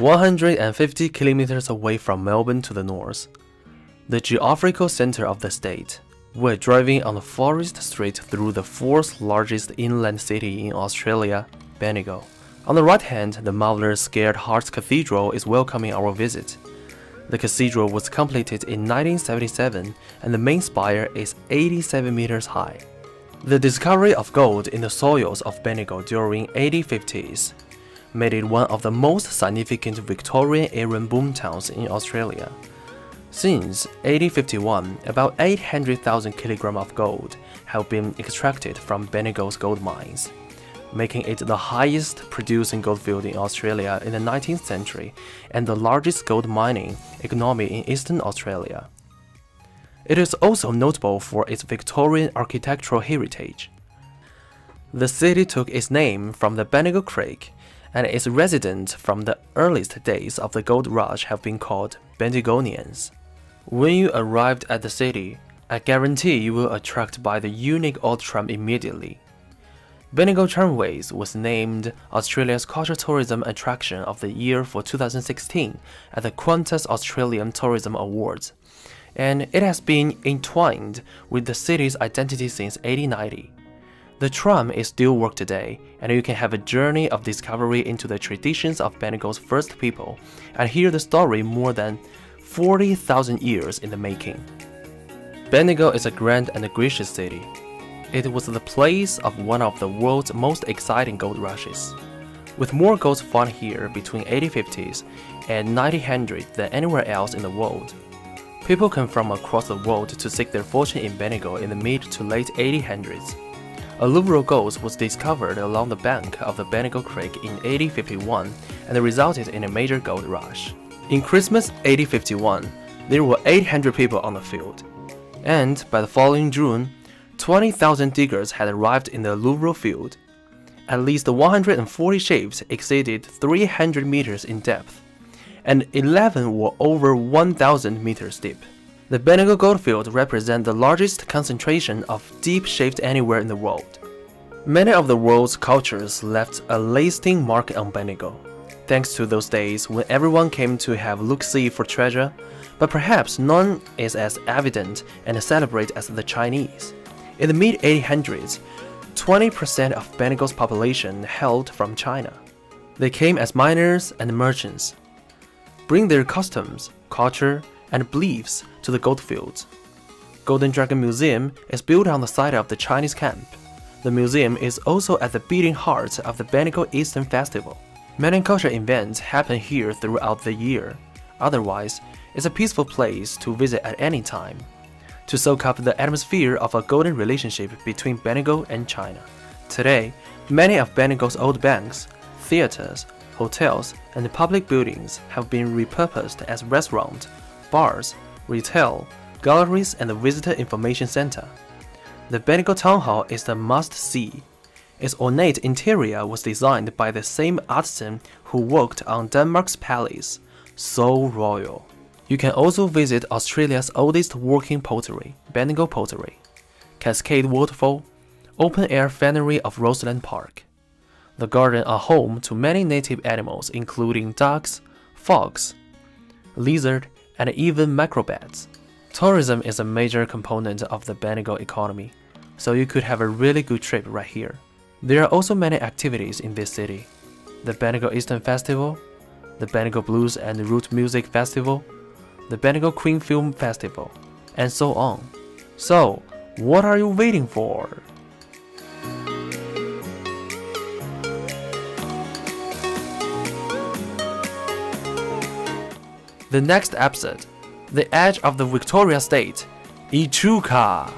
150 kilometers away from Melbourne to the north, the geographical center of the state. We're driving on the forest street through the fourth largest inland city in Australia, Bendigo. On the right hand, the marvelous Scared Hearts Cathedral is welcoming our visit. The cathedral was completed in 1977 and the main spire is 87 meters high. The discovery of gold in the soils of Bendigo during 1850s made it one of the most significant Victorian-era boom towns in Australia. Since 1851, about 800,000 kilograms of gold have been extracted from Bendigo's gold mines, making it the highest producing goldfield in Australia in the 19th century and the largest gold mining economy in Eastern Australia. It is also notable for its Victorian architectural heritage. The city took its name from the Bendigo Creek, and its residents from the earliest days of the gold rush have been called Bendigonians. When you arrived at the city, I guarantee you will attract by the unique old tram immediately. Bendigo Tramways was named Australia's Cultural Tourism Attraction of the Year for 2016 at the Qantas Australian Tourism Awards, and it has been entwined with the city's identity since 1890. The tram is still worked today, and you can have a journey of discovery into the traditions of Bendigo's first people and hear the story more than 40,000 years in the making. Bendigo is a grand and gracious city. It was the place of one of the world's most exciting gold rushes, with more gold found here between 1850s and 1900 than anywhere else in the world. People come from across the world to seek their fortune in Bendigo in the mid to late 1800s. Alluvial gold was discovered along the bank of the Bendigo Creek in 1851 and resulted in a major gold rush. In Christmas 1851, there were 800 people on the field, and by the following June, 20,000 diggers had arrived in the alluvial field. At least 140 shafts exceeded 300 meters in depth, and 11 were over 1,000 meters deep. The Bendigo goldfield represents the largest concentration of deep shafts anywhere in the world. Many of the world's cultures left a lasting mark on Bendigo, thanks to those days when everyone came to have look-see for treasure, but perhaps none is as evident and celebrated as the Chinese. In the mid-1800s, 20% of Bendigo's population hailed from China. They came as miners and merchants, bring their customs, culture, and beliefs to the goldfields. Golden Dragon Museum is built on the site of the Chinese camp. The museum is also at the beating heart of the Bendigo Eastern Festival. Many cultural events happen here throughout the year. Otherwise, it's a peaceful place to visit at any time, to soak up the atmosphere of a golden relationship between Bendigo and China. Today, many of Bendigo's old banks, theaters, hotels, and public buildings have been repurposed as restaurants, bars, retail, galleries, and a visitor information center. The Bendigo Town Hall is a must-see. Its ornate interior was designed by the same artisan who worked on Denmark's palace, so royal. You can also visit Australia's oldest working pottery, Bendigo Pottery, Cascade Waterfall, open-air Finery of Roseland Park. The garden are home to many native animals including ducks, fox, lizard, and even macrobats. Tourism is a major component of the Bendigo economy, so you could have a really good trip right here. There are also many activities in this city. The Bendigo Eastern Festival, the Bendigo Blues and Root Music Festival, the Bendigo Queen Film Festival, and so on. So, what are you waiting for? The next episode, The Edge of the Victoria State, Echuca.